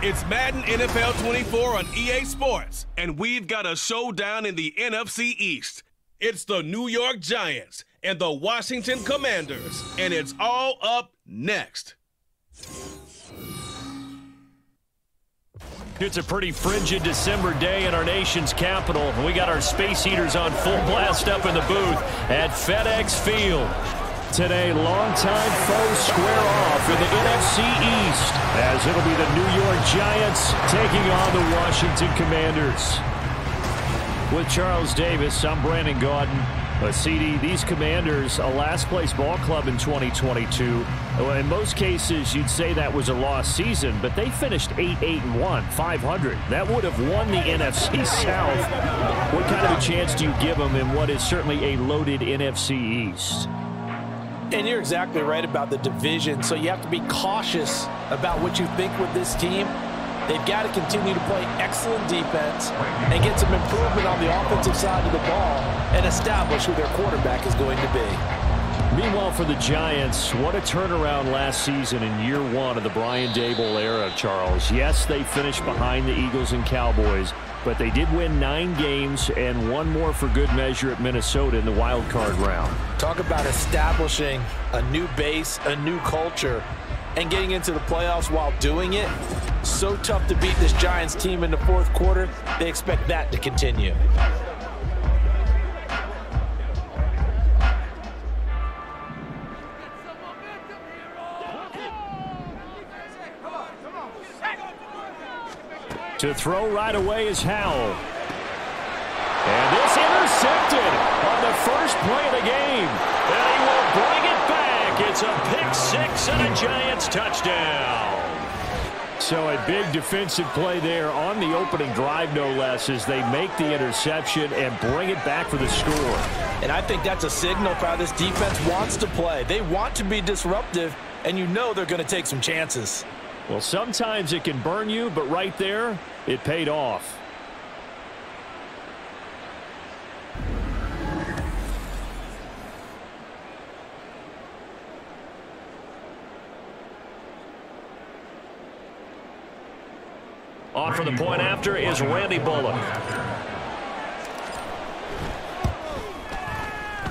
It's Madden NFL 24 on EA Sports, and we've got a showdown in the NFC East. It's the New York Giants and the Washington Commanders, and it's all up next. It's a pretty frigid December day in our nation's capital. We got our space heaters on full blast up in the booth at FedEx Field. Today, longtime foes square off in the NFC East, as it'll be the New York Giants taking on the Washington Commanders. With Charles Davis, I'm Brandon Gaudin. CD, these Commanders, a last-place ball club in 2022. In most cases, you'd say that was a lost season, but they finished 8-1, 500. That would have won the NFC South. What kind of a chance do you give them in what is certainly a loaded NFC East? And you're exactly right about the division, so you have to be cautious about what you think with this team. They've got to continue to play excellent defense and get some improvement on the offensive side of the ball and establish who their quarterback is going to be. Meanwhile, for the Giants, what a turnaround last season in year one of the Brian Daboll era, Charles. Yes, they finished behind the Eagles and Cowboys, but they did win 9 games and one more for good measure at Minnesota in the wild card round. Talk about establishing a new base, a new culture, and getting into the playoffs while doing it. So tough to beat this Giants team in the fourth quarter. They expect that to continue. To throw right away is Howell. And this intercepted on the first play of the game. And he will bring it back. It's a pick six and a Giants touchdown. So a big defensive play there on the opening drive, no less, as they make the interception and bring it back for the score. And I think that's a signal for how this defense wants to play. They want to be disruptive, and you know they're going to take some chances. Well, sometimes it can burn you, but right there, it paid off. On for the point after is Randy Bullock.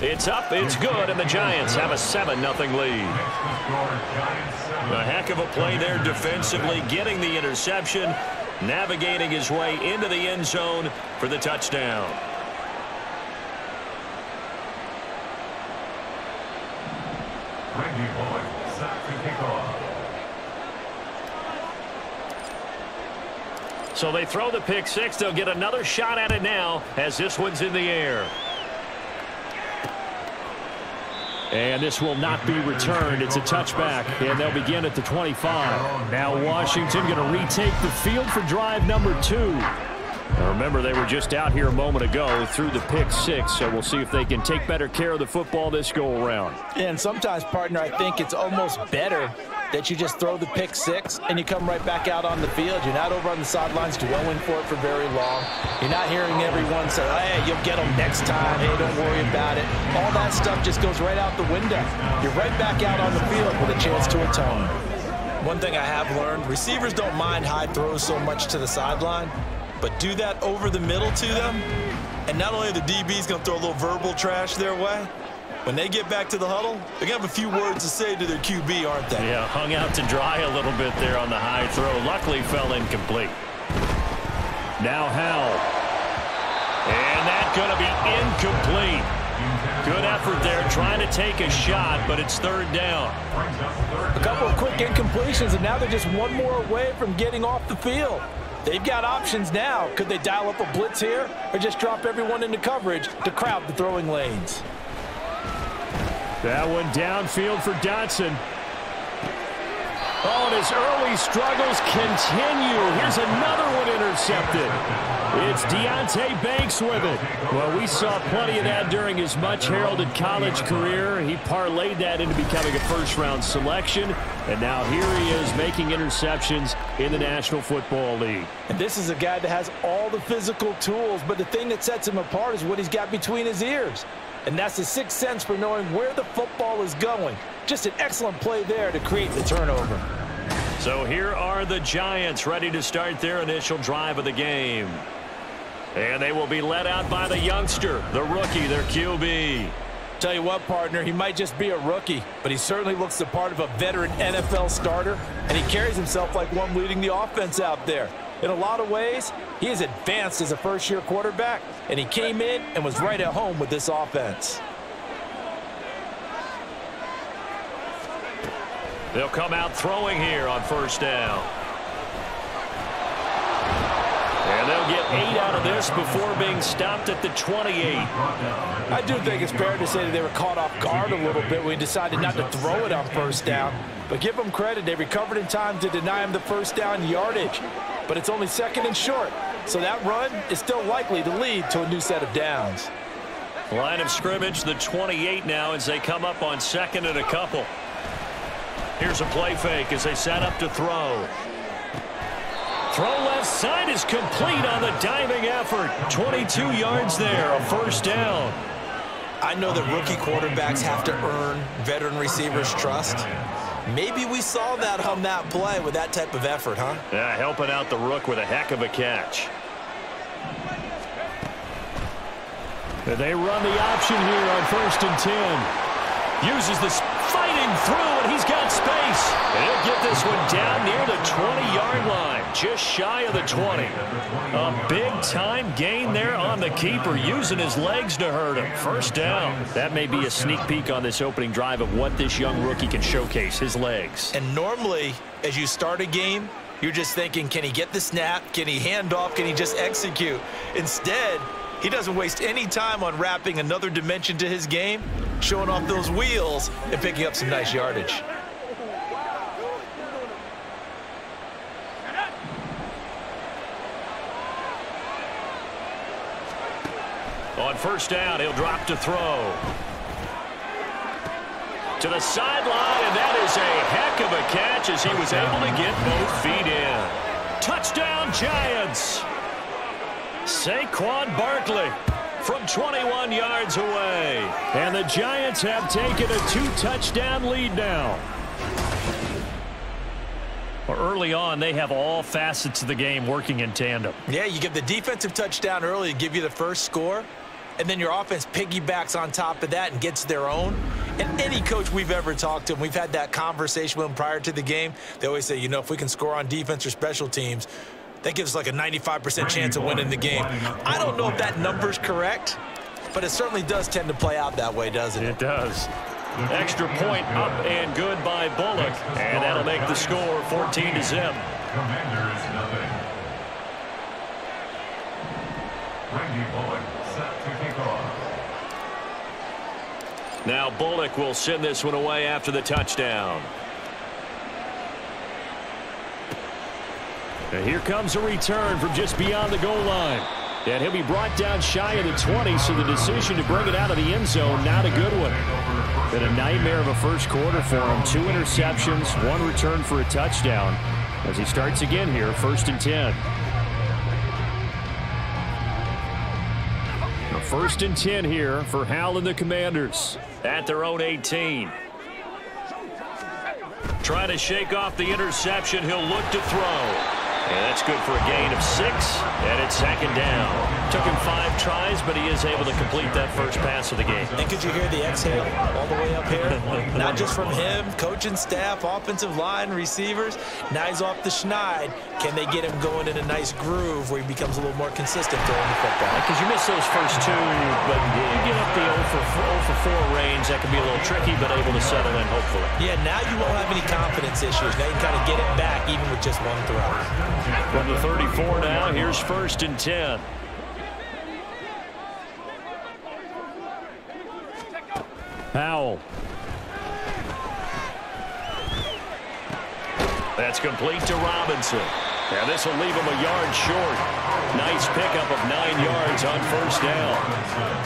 It's up, it's good, and the Giants have a 7-0 lead. A heck of a play there defensively, getting the interception, navigating his way into the end zone for the touchdown. Randy Bullock, sack to kick off. So they throw the pick six. They'll get another shot at it now as this one's in the air. And this will not be returned. It's a touchback, and they'll begin at the 25. Now Washington going to retake the field for drive number 2. Now remember, they were just out here a moment ago through the pick six, so we'll see if they can take better care of the football this go-around. And sometimes, partner, I think it's almost better that you just throw the pick six and you come right back out on the field. You're not over on the sidelines dwelling for it for very long. You're not hearing everyone say, hey, you'll get them next time. Hey, don't worry about it. All that stuff just goes right out the window. You're right back out on the field with a chance to atone. One thing I have learned, receivers don't mind high throws so much to the sideline, but do that over the middle to them, and not only are the DBs going to throw a little verbal trash their way, when they get back to the huddle, they're going to have a few words to say to their QB, aren't they? Yeah, hung out to dry a little bit there on the high throw. Luckily fell incomplete. Now Howell. And that's going to be incomplete. Good effort there trying to take a shot, but it's third down. A couple of quick incompletions, and now they're just one more away from getting off the field. They've got options now. Could they dial up a blitz here or just drop everyone into coverage to crowd the throwing lanes? That one downfield for Dotson. Oh, and his early struggles continue. Here's another one intercepted. It's Deonte Banks with it. Well, we saw plenty of that during his much-heralded college career. He parlayed that into becoming a first-round selection, and now here he is making interceptions in the National Football League. And this is a guy that has all the physical tools, but the thing that sets him apart is what he's got between his ears. And that's the sixth sense for knowing where the football is going. Just an excellent play there to create the turnover. So here are the Giants ready to start their initial drive of the game. And they will be led out by the youngster, the rookie, their QB. Tell you what, partner, he might just be a rookie, but he certainly looks the part of a veteran NFL starter, and he carries himself like one leading the offense out there. In a lot of ways, he is advanced as a first-year quarterback, and he came in and was right at home with this offense. They'll come out throwing here on first down. And they'll get 8 out of this before being stopped at the 28. I do think it's fair to say that they were caught off guard a little bit when we decided not to throw it on first down. But give them credit, they recovered in time to deny him the first down yardage. But it's only second and short, so that run is still likely to lead to a new set of downs. Line of scrimmage, the 28 now as they come up on second and a couple. Here's a play fake as they set up to throw. Throw left side is complete on the diving effort. 22 yards there, a first down. I know that rookie quarterbacks have to earn veteran receivers' trust. Maybe we saw that on that play with that type of effort, huh? Yeah, helping out the rook with a heck of a catch. They run the option here on first and 10. Uses this fighting through, and he's got space. And he'll get this one down near the 20-yard line, just shy of the 20. A big-time gain there on the keeper, using his legs to hurt him. First down. That may be a sneak peek on this opening drive of what this young rookie can showcase, his legs. And normally, as you start a game, you're just thinking, can he get the snap? Can he hand off? Can he just execute? Instead, he doesn't waste any time on wrapping another dimension to his game, showing off those wheels and picking up some nice yardage. On first down, he'll drop to throw. To the sideline, and that is a heck of a catch as he was able to get both feet in. Touchdown, Giants! Saquon Barkley from 21 yards away. And the Giants have taken a 2-touchdown lead now. Well, early on, they have all facets of the game working in tandem. Yeah, you give the defensive touchdown early to give you the first score, and then your offense piggybacks on top of that and gets their own. And any coach we've ever talked to, and we've had that conversation with them prior to the game, they always say, you know, if we can score on defense or special teams, that gives like a 95% chance of winning the game. I don't know if that number's correct, but it certainly does tend to play out that way, doesn't it? It does. Extra point up and good by Bullock, and that'll make the score 14-0. Commanders nothing. Randy Bullock set to kick off. Now Bullock will send this one away after the touchdown. And here comes a return from just beyond the goal line. And he'll be brought down shy of the 20, so the decision to bring it out of the end zone, not a good one. Been a nightmare of a first quarter for him. 2 interceptions, 1 return for a touchdown. As he starts again here, first and 10. A first and 10 here for Hal and the Commanders at their own 18. Trying to shake off the interception. He'll look to throw. And that's good for a gain of 6, and it's second down. Took him 5 tries, but he is able to complete that first pass of the game. And could you hear the exhale all the way up here? Not just from him, coaching staff, offensive line, receivers. Now he's off the schneid. Can they get him going in a nice groove where he becomes a little more consistent throwing the football? Because you miss those first 2, but you get up the 0 for 4 range. That can be a little tricky, but able to settle in, hopefully. Yeah, now you won't have any confidence issues. Now you can kind of get it back even with just 1 throw. From the 34 now, here's first and 10. Powell. That's complete to Robinson. Now this will leave him a yard short. Nice pickup of 9 yards on first down.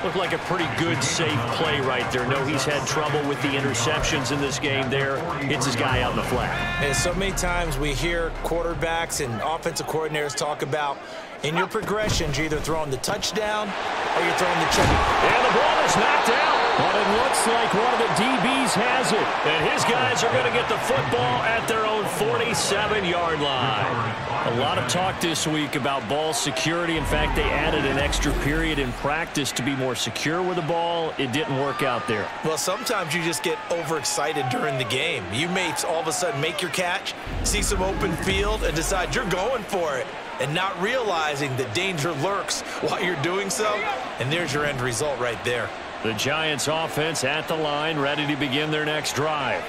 Looked like a pretty good, safe play right there. No, he's had trouble with the interceptions in this game there. Hits his guy out in the flat. And so many times we hear quarterbacks and offensive coordinators talk about in your progressions, you're either throwing the touchdown or you're throwing the check. And the ball is knocked out. But it looks like one of the DBs Breeze has it, and his guys are going to get the football at their own 47-yard line. A lot of talk this week about ball security. In fact, they added an extra period in practice to be more secure with the ball. It didn't work out there. Well, sometimes you just get overexcited during the game. You may all of a sudden make your catch, see some open field, and decide you're going for it, and not realizing that danger lurks while you're doing so. And there's your end result right there. The Giants offense at the line, ready to begin their next drive.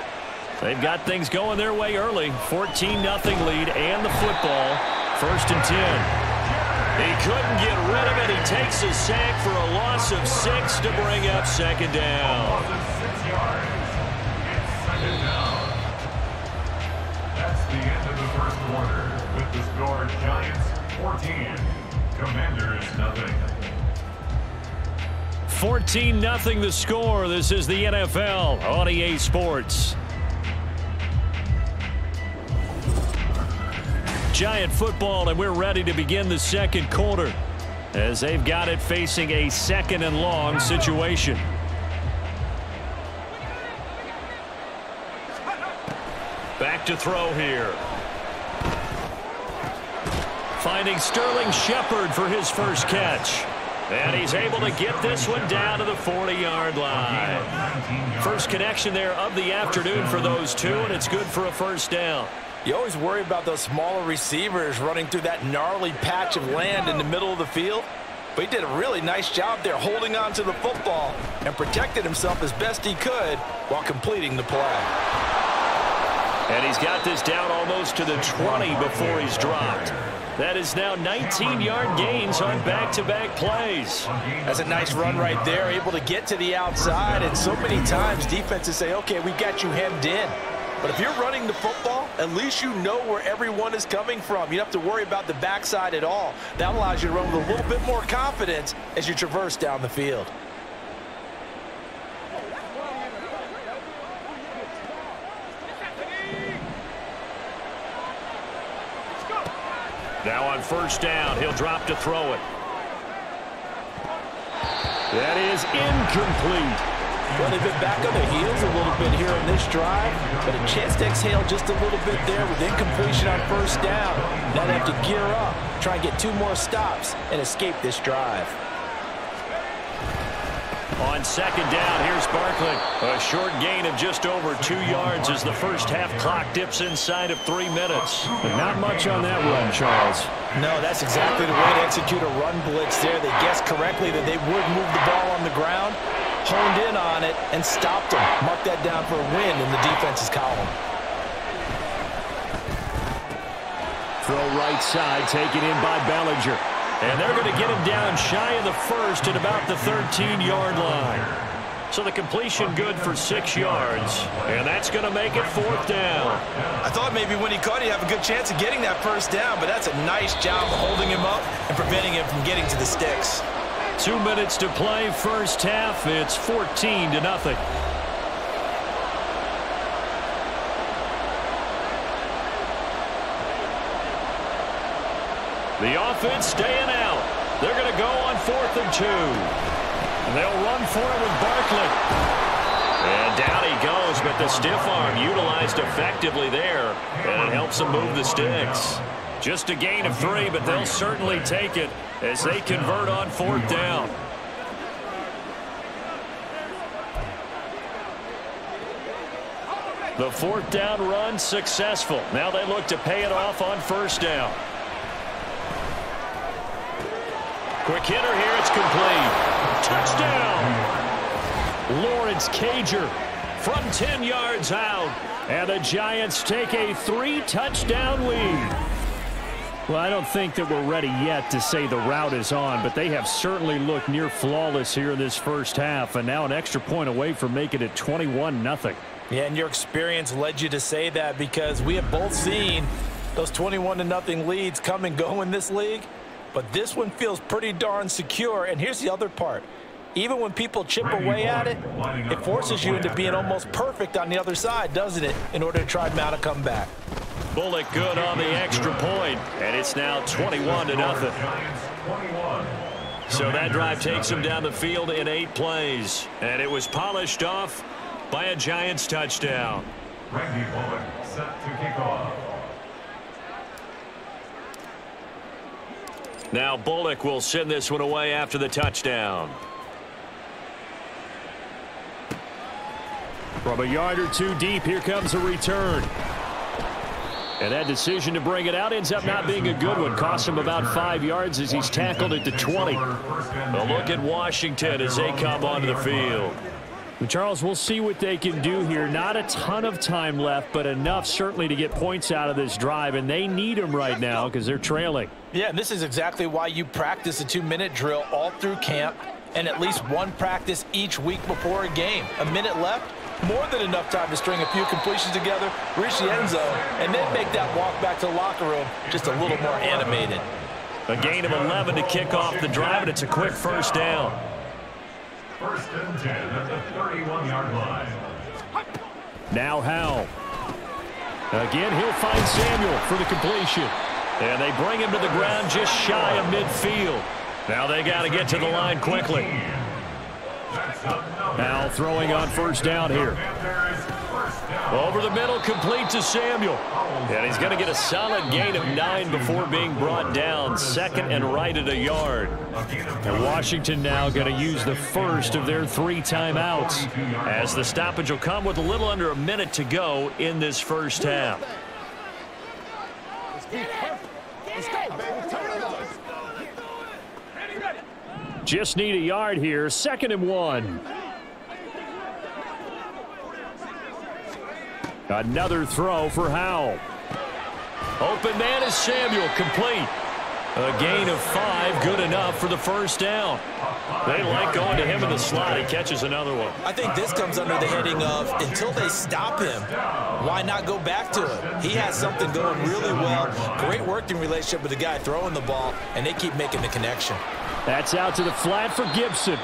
They've got things going their way early. 14-0 lead and the football. 1st and 10. He couldn't get rid of it. He takes a sack for a loss of 6 to bring up 2nd down. That's the end of the first quarter with the score Giants 14, Commanders nothing. 14-0 the score. This is the NFL on EA Sports. Giant football, and we're ready to begin the second quarter as they've got it facing a 2nd and long situation. Back to throw here. Finding Sterling Shepard for his first catch. And he's able to get this one down to the 40-yard line. First connection there of the afternoon for those two, and it's good for a 1st down. You always worry about those smaller receivers running through that gnarly patch of land in the middle of the field. But he did a really nice job there holding on to the football and protected himself as best he could while completing the play. And he's got this down almost to the 20 before he's dropped. That is now 19-yard gains on back-to-back plays. That's a nice run right there, able to get to the outside. And so many times defenses say, okay, we got you hemmed in. But if you're running the football, at least you know where everyone is coming from. You don't have to worry about the backside at all. That allows you to run with a little bit more confidence as you traverse down the field. Now on 1st down, he'll drop to throw it. That is incomplete. Well, they've been back on their heels a little bit here on this drive, but a chance to exhale just a little bit there with incompletion on 1st down. Now they have to gear up, try and get 2 more stops, and escape this drive. On 2nd down, here's Barkley. A short gain of just over 2 yards as the first half clock dips inside of 3 minutes. But not much on that run, Charles. No, that's exactly the way to execute a run blitz there. They guessed correctly that they would move the ball on the ground, honed in on it, and stopped them. Mark that down for a win in the defense's column. Throw right side, taken in by Bellinger. And they're going to get him down shy of the 1st at about the 13-yard line. So the completion good for 6 yards. And that's going to make it 4th down. I thought maybe when he caught it, he'd have a good chance of getting that 1st down, but that's a nice job of holding him up and preventing him from getting to the sticks. 2 minutes to play, 1st half. It's 14-0. The offense staying out. They're going to go on 4th and 2. They'll run for it with Barkley. And down he goes, but the stiff arm utilized effectively there. And it helps them move the sticks. Just a gain of 3, but they'll certainly take it as they convert on 4th down. The 4th down run successful. Now they look to pay it off on 1st down. Quick hitter here, it's complete. Touchdown! Lawrence Cager from 10 yards out. And the Giants take a 3-touchdown lead. Well, I don't think that we're ready yet to say the route is on, but they have certainly looked near flawless here in this 1st half, and now an extra point away from making it 21-0. Yeah, and your experience led you to say that because we have both seen those 21-0 leads come and go in this league. But this one feels pretty darn secure. And here's the other part. Even when people chip away at it, it forces you into being almost perfect on the other side, doesn't it, in order to try to mount a comeback. Bullock good on the extra point, and it's now 21-0. So that drive takes them down the field in 8 plays. And it was polished off by a Giants touchdown. Randy Bullock set to kick off. Now Bullock will send this one away after the touchdown. From a yard or two deep, here comes a return. And that decision to bring it out ends up not being a good one. Cost him about 5 yards as he's tackled at the 20. A look at Washington as they come onto the field. Charles, we'll see what they can do here. Not a ton of time left, but enough certainly to get points out of this drive, and they need them right now because they're trailing. Yeah, and this is exactly why you practice a 2-minute drill all through camp and at least one practice each week before a game. A minute left, more than enough time to string a few completions together, reach the end zone, and then make that walk back to the locker room just a little more animated. A gain of 11 to kick off the drive, and it's a quick first down. First and 10 at the 31-yard line. Now Howell. Again, he'll find Samuel for the completion. And they bring him to the ground just shy of midfield. Now they got to get to the line quickly. Now throwing on first down here. Over the middle, complete to Samuel. And he's going to get a solid gain of 9 before being brought down. Second and right at a yard. And Washington now going to use the first of their 3 timeouts. As the stoppage will come with a little under a minute to go in this first half. Just need a yard here. 2nd and 1. Another throw for Howell. Open man is Samuel, complete. A gain of 5, good enough for the first down. They like going to him in the slot. He catches another one. I think this comes under the heading of until they stop him, why not go back to him? He has something going really well. Great working relationship with the guy throwing the ball, and they keep making the connection. That's out to the flat for Gibson.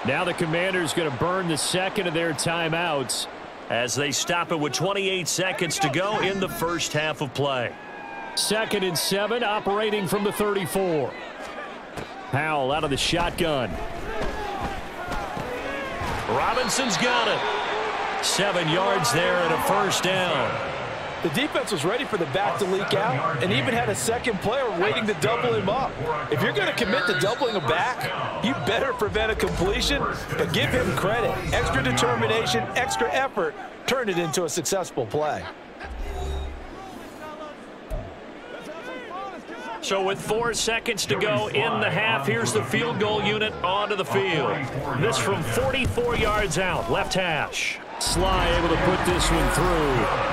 Now the Commanders going to burn the second of their timeouts as they stop it with 28 seconds to go in the first half of play. 2nd and 7, operating from the 34. Howell out of the shotgun. Robinson's got it. 7 yards there and a first down. The defense was ready for the back to leak out and even had a second player waiting to double him up. If you're going to commit to doubling a back, you better prevent a completion, but give him credit. Extra determination, extra effort, turn it into a successful play. So with 4 seconds to go in the half, here's the field goal unit onto the field. This from 44 yards out, left hash. Sly able to put this one through.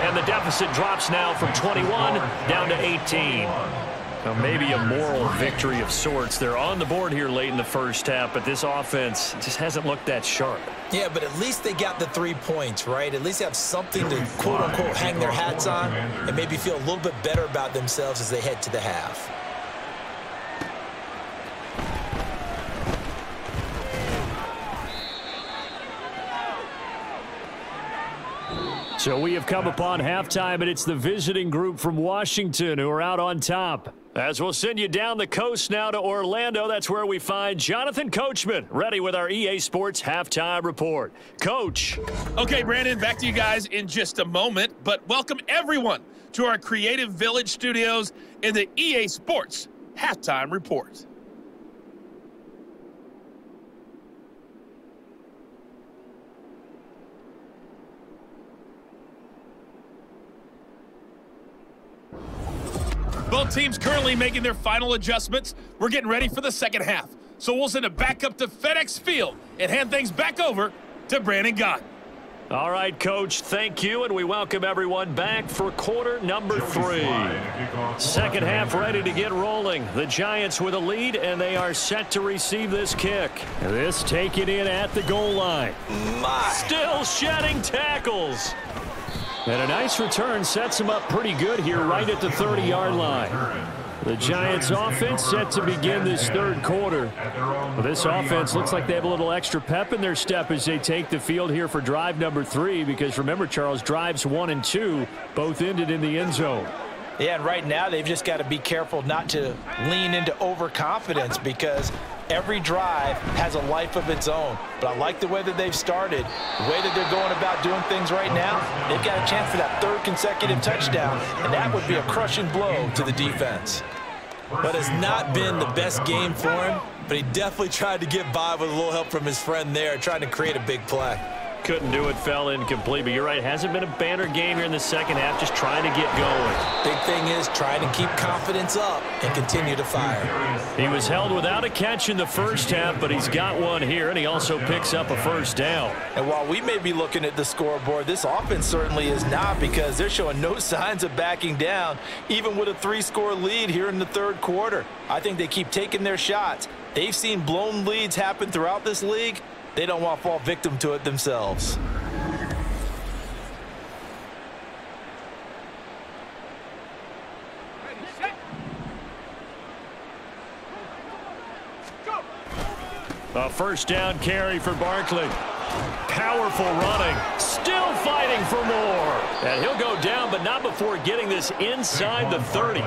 And the deficit drops now from 21 down to 18. Now maybe a moral victory of sorts. They're on the board here late in the first half, but this offense just hasn't looked that sharp. Yeah, but at least they got the 3 points, right? At least they have something to, quote-unquote, hang their hats on and maybe feel a little bit better about themselves as they head to the half. So we have come upon halftime, and it's the visiting group from Washington who are out on top. As we'll send you down the coast now to Orlando, that's where we find Jonathan Coachman, ready with our EA Sports Halftime Report. Coach. Okay, Brandon, back to you guys in just a moment, but welcome everyone to our Creative Village studios in the EA Sports Halftime Report. Both teams currently making their final adjustments. We're getting ready for the second half. So we'll send it back up to FedEx Field and hand things back over to Brandon Gott. All right, Coach, thank you, and we welcome everyone back for quarter number 3. Second half ready to get rolling. The Giants with a lead, and they are set to receive this kick. This taken in at the goal line. Still shedding tackles. And a nice return sets them up pretty good here right at the 30-yard line. The Giants offense set to begin this third quarter. Well, this offense looks like they have a little extra pep in their step as they take the field here for drive number 3, because remember, Charles, drives 1 and 2 both ended in the end zone. Yeah, and right now they've just got to be careful not to lean into overconfidence because every drive has a life of its own. But I like the way that they've started, the way that they're going about doing things right now. They've got a chance for that third consecutive touchdown, and that would be a crushing blow to the defense. But it's not been the best game for him, but he definitely tried to get by with a little help from his friend there, trying to create a big play. Couldn't do it, fell incomplete, but you're right, hasn't been a banner game here in the second half, just trying to get going. Big thing is trying to keep confidence up and continue to fire. He was held without a catch in the first half, but he's got one here, and he also picks up a first down. And while we may be looking at the scoreboard, this offense certainly is not, because they're showing no signs of backing down, even with a 3-score lead here in the third quarter. I think they keep taking their shots. They've seen blown leads happen throughout this league. They don't want to fall victim to it themselves. A first down carry for Barkley. Powerful running. Still fighting for more. And he'll go down, but not before getting this inside the 30.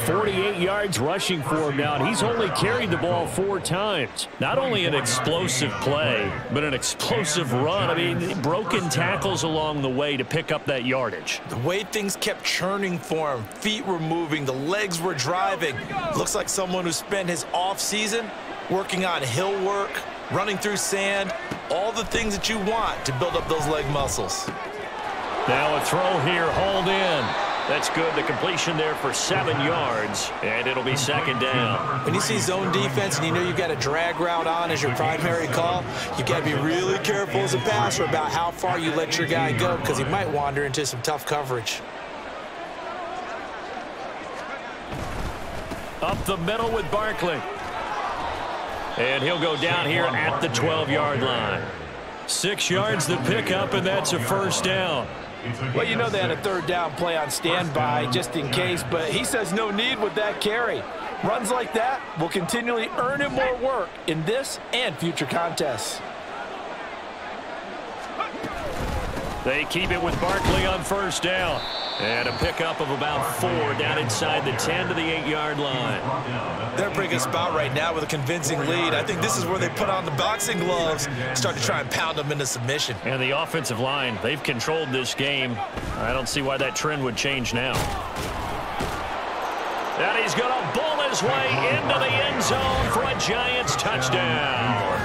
48 yards rushing for him now, and he's only carried the ball 4 times. Not only an explosive play, but an explosive run. I mean, broken tackles along the way to pick up that yardage. The way things kept churning for him, feet were moving, the legs were driving. Looks like someone who spent his off season working on hill work, running through sand, all the things that you want to build up those leg muscles. Now a throw here, hauled in. That's good. The completion there for 7 yards, and it'll be second down. When you see zone defense and you know you've got a drag route on as your primary call, you've got to be really careful as a passer about how far you let your guy go, because he might wander into some tough coverage. Up the middle with Barkley. And he'll go down here at the 12-yard line. 6 yards the pickup, and that's a first down. Well, you know they had a third down play on standby just in case, but he says no need with that carry. Runs like that will continually earn him more work in this and future contests. They keep it with Barkley on first down. And a pickup of about 4 down inside the 10 to the 8-yard line. They're in a pretty good spot right now with a convincing lead. I think this is where they put on the boxing gloves, start to try and pound them into submission. And the offensive line, they've controlled this game. I don't see why that trend would change now. And he's going to bull his way into the end zone for a Giants touchdown.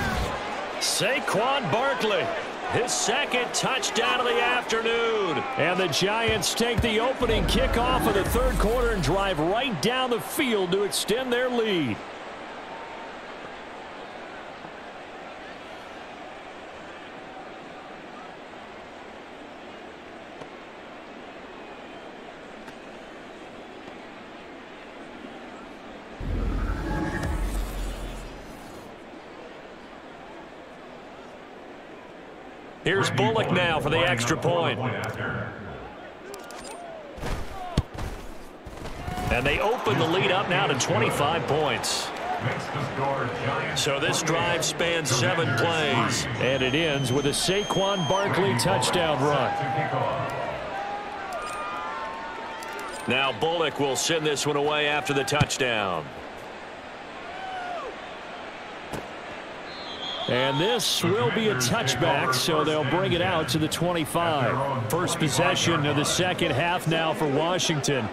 Saquon Barkley. His second touchdown of the afternoon. And the Giants take the opening kickoff of the third quarter and drive right down the field to extend their lead. Here's Bullock now for the extra point. And they open the lead up now to 25 points. So this drive spans 7 plays. And it ends with a Saquon Barkley touchdown run. Now Bullock will send this one away after the touchdown. And this will be a touchback, so they'll bring it out to the 25. First possession of the second half now for Washington.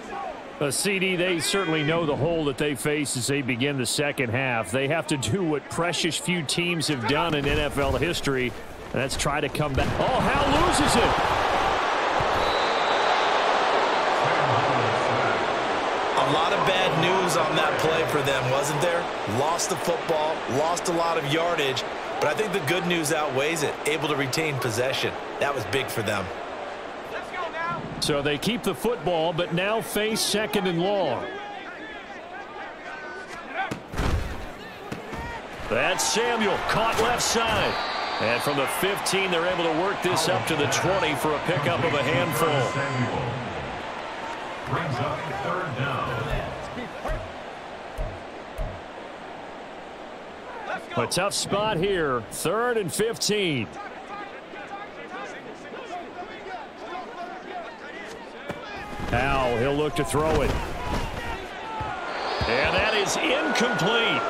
CD, they certainly know the hole that they face as they begin the second half. They have to do what precious few teams have done in NFL history, and that's try to come back. Oh, Hal loses it. A lot of bad news on that play for them, wasn't there? Lost the football, lost a lot of yardage, but I think the good news outweighs it. Able to retain possession. That was big for them. Let's go now. So they keep the football, but now face second and long. That's Samuel, caught left side. And from the 15, they're able to work this up to the 20 for a pickup of a handful. Brings up third down. A tough spot here. 3rd and 15. Now he'll look to throw it. And that is incomplete.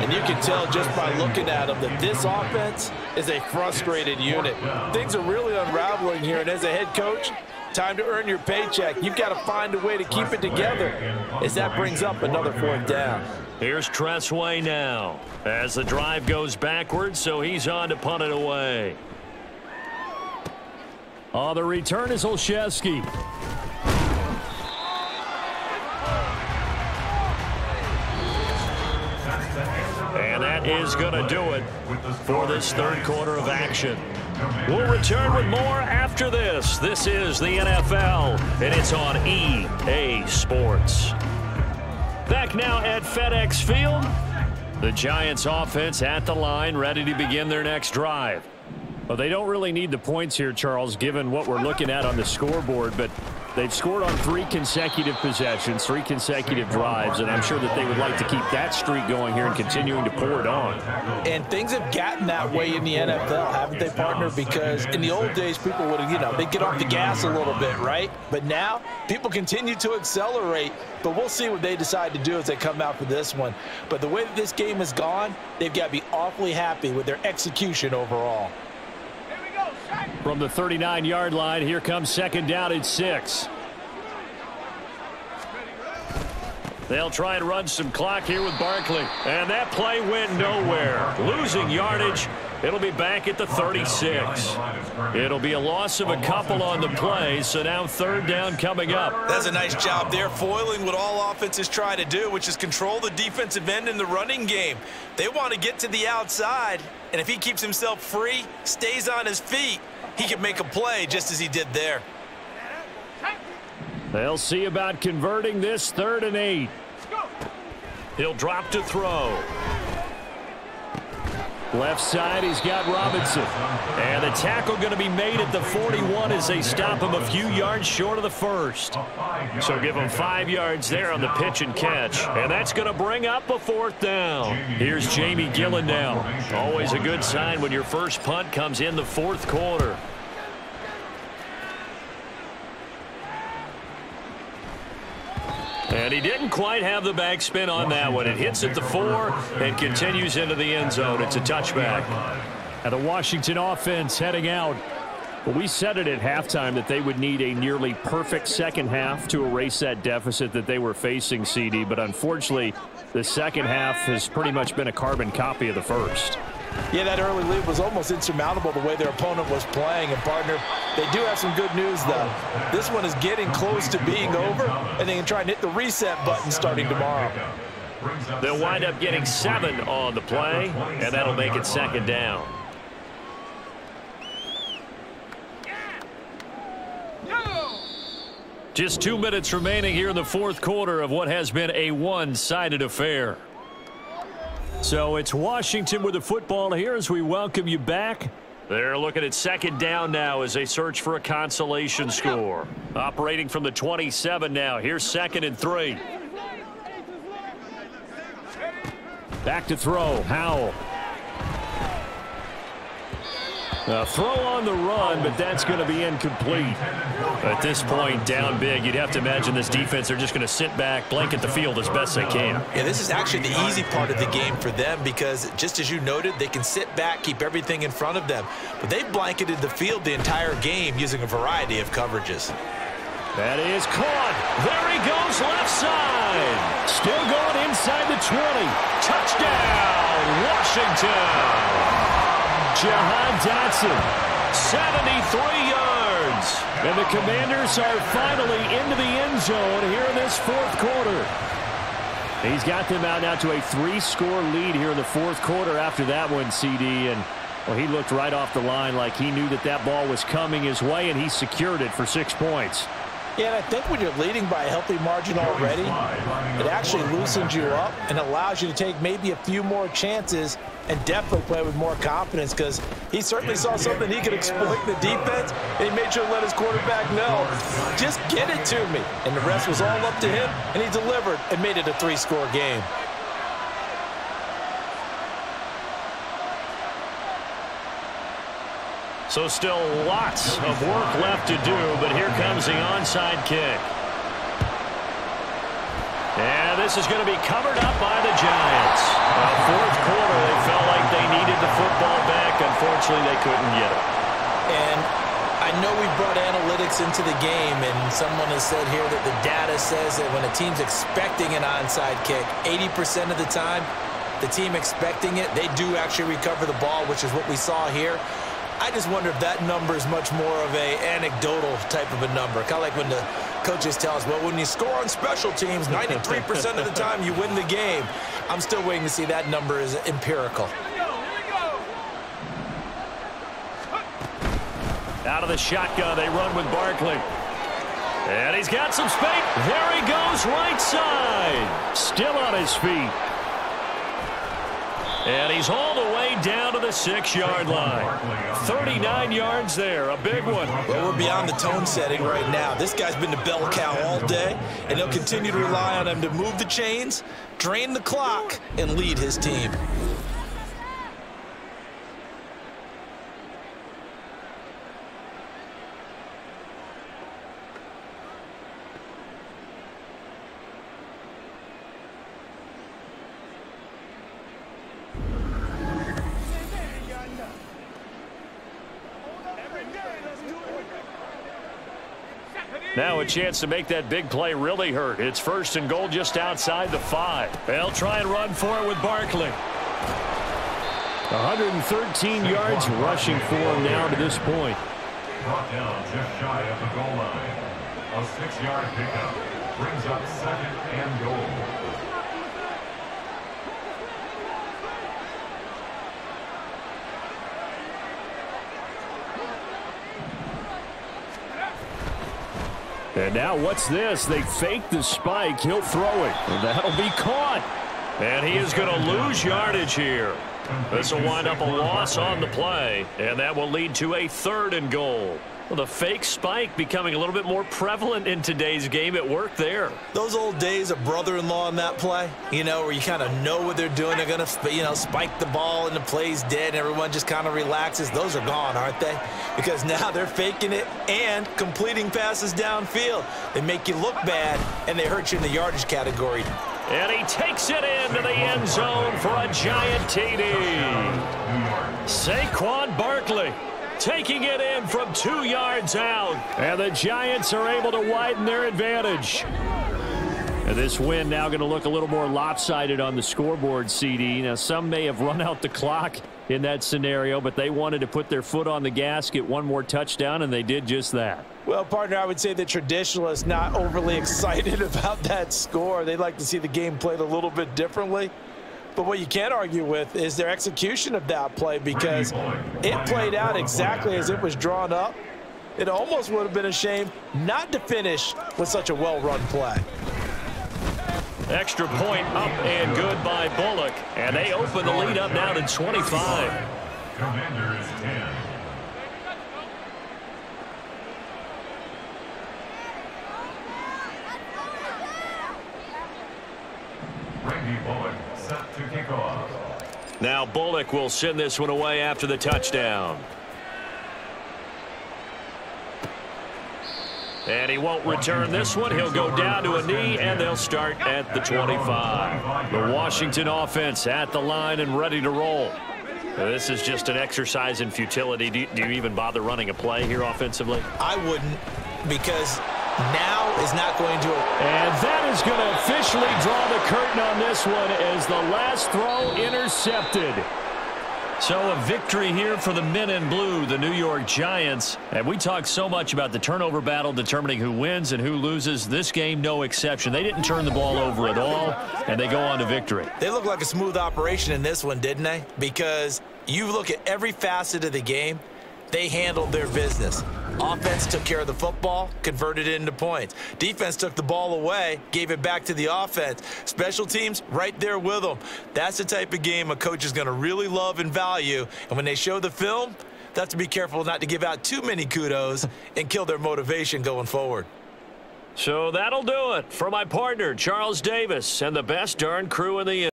And you can tell just by looking at them that this offense is a frustrated unit. Things are really unraveling here, and as a head coach, time to earn your paycheck. You've got to find a way to keep it together as that brings up another 4th down. Here's Tressway now as the drive goes backwards, so he's on to punt it away. On the return is Olszewski. And that is going to do it for this 3rd quarter of action. We'll return with more after this. This is the NFL, and it's on EA Sports. Back now at FedEx Field. The Giants offense at the line, ready to begin their next drive. Well, they don't really need the points here, Charles, given what we're looking at on the scoreboard, but they've scored on 3 consecutive possessions, 3 consecutive drives, and I'm sure that they would like to keep that streak going here and continuing to pour it on. And things have gotten that way in the NFL, haven't they, partner? Because in the old days, people would have, they'd get off the gas a little bit, right? But now, people continue to accelerate, but we'll see what they decide to do as they come out for this one. But the way that this game has gone, they've got to be awfully happy with their execution overall. From the 39-yard line, here comes 2nd down and 6. They'll try and run some clock here with Barkley. And that play went nowhere. Losing yardage. It'll be back at the 36. It'll be a loss of a couple on the play, so now 3rd down coming up. That's a nice job there, foiling what all offenses try to do, which is control the defensive end in the running game. They want to get to the outside, and if he keeps himself free, stays on his feet, he can make a play just as he did there. They'll see about converting this 3rd and 8. He'll drop to throw. Left side, he's got Robinson. And the tackle going to be made at the 41 as they stop him a few yards short of the 1st. So give him 5 yards there on the pitch and catch. And that's going to bring up a 4th down. Here's Jamie Gillen now. Always a good sign when your first punt comes in the 4th quarter. And he didn't quite have the backspin on that one. It hits at the 4 and continues into the end zone. It's a touchback. And the Washington offense heading out. Well, we said it at halftime that they would need a nearly perfect second half to erase that deficit that they were facing, CD. But unfortunately, the second half has pretty much been a carbon copy of the first. Yeah, that early lead was almost insurmountable the way their opponent was playing. And, partner, they do have some good news, though. This one is getting close to being over, and they can try and hit the reset button starting tomorrow. They'll wind up getting 7 on the play, and that'll make it 2nd down. Just 2 minutes remaining here in the 4th quarter of what has been a one-sided affair. So it's Washington with the football here as we welcome you back. They're looking at 2nd down now as they search for a consolation score. Operating from the 27 now. Here's 2nd and 3. Back to throw. Howell. A throw on the run, but that's going to be incomplete. At this point, down big, you'd have to imagine this defense, they're just going to sit back, blanket the field as best they can. Yeah, this is actually the easy part of the game for them because, just as you noted, they can sit back, keep everything in front of them. But they've blanketed the field the entire game using a variety of coverages. That is caught. There he goes, left side. Still going inside the 20. Touchdown, Washington. Jahan Dotson, 73 yards. And the Commanders are finally into the end zone here in this 4th quarter. He's got them out now to a 3-score lead here in the 4th quarter after that one, CD. And, well, he looked right off the line like he knew that that ball was coming his way, and he secured it for 6 points. Yeah, and I think when you're leading by a healthy margin already, it actually loosens you up and allows you to take maybe a few more chances and definitely play with more confidence because he certainly saw something he could exploit in the defense, and he made sure to let his quarterback know, just get it to me. And the rest was all up to him, and he delivered and made it a 3-score game. So still lots of work left to do, but here comes the onside kick. And this is going to be covered up by the Giants. Fourth quarter, they felt like they needed the football back. Unfortunately, they couldn't get it. And I know we brought analytics into the game, and someone has said here that the data says that when a team's expecting an onside kick, 80% of the time, the team expecting it, they do actually recover the ball, which is what we saw here. I just wonder if that number is much more of a anecdotal type of a number. Kind of like when the coaches tell us, well, when you score on special teams, 93% of the time you win the game. I'm still waiting to see that number is empirical. Out of the shotgun, they run with Barkley. And he's got some space. There he goes, right side. Still on his feet. And he's all the way down to the 6-yard line. 39 yards there, a big one. Well, we're beyond the tone setting right now. This guy's been the bell cow all day, and they'll continue to rely on him to move the chains, drain the clock, and lead his team. Now a chance to make that big play really hurt. It's 1st and goal just outside the 5. They'll try and run for it with Barkley. 113 yards rushing for him now to this point. Brought down just shy of the goal line. A 6-yard pickup brings up 2nd and goal. And now what's this? They fake the spike. He'll throw it. And that'll be caught. And he is going to lose yardage here. This will wind up a loss on the play. And that will lead to a 3rd and goal. Well, the fake spike becoming a little bit more prevalent in today's game. It worked there. Those old days of brother-in-law in that play, you know, where you kind of know what they're doing. They're going to, you know, spike the ball and the play's dead and everyone just kind of relaxes. Those are gone, aren't they? Because now they're faking it and completing passes downfield. They make you look bad and they hurt you in the yardage category. And he takes it into the end zone for a giant TD. Saquon Barkley taking it in from 2 yards out. And the Giants are able to widen their advantage. And this win now going to look a little more lopsided on the scoreboard, CD. Now, some may have run out the clock in that scenario, but they wanted to put their foot on the gas, get one more touchdown, and they did just that. Well, partner, I would say the traditionalists not overly excited about that score. They'd like to see the game played a little bit differently. But what you can't argue with is their execution of that play, because it played out exactly as it was drawn up. It almost would have been a shame not to finish with such a well-run play. Extra point up and good by Bullock. And they open the lead up now to 25. Commanders 10. Randy Bullock set to kick off. Now Bullock will send this one away after the touchdown. And he won't return this one. He'll go down to a knee, and they'll start at the 25. The Washington offense at the line and ready to roll. This is just an exercise in futility. Do you even bother running a play here offensively? I wouldn't, because now is not going to. And that is going to officially draw the curtain on this one as the last throw intercepted. So a victory here for the men in blue, the New York Giants. And we talk so much about the turnover battle determining who wins and who loses. This game, no exception. They didn't turn the ball over at all, and they go on to victory. They look like a smooth operation in this one, didn't they? Because you look at every facet of the game, they handled their business. Offense took care of the football, converted it into points. Defense took the ball away, gave it back to the offense. Special teams, right there with them. That's the type of game a coach is going to really love and value. And when they show the film, they have to be careful not to give out too many kudos and kill their motivation going forward. So that'll do it for my partner, Charles Davis, and the best darn crew in the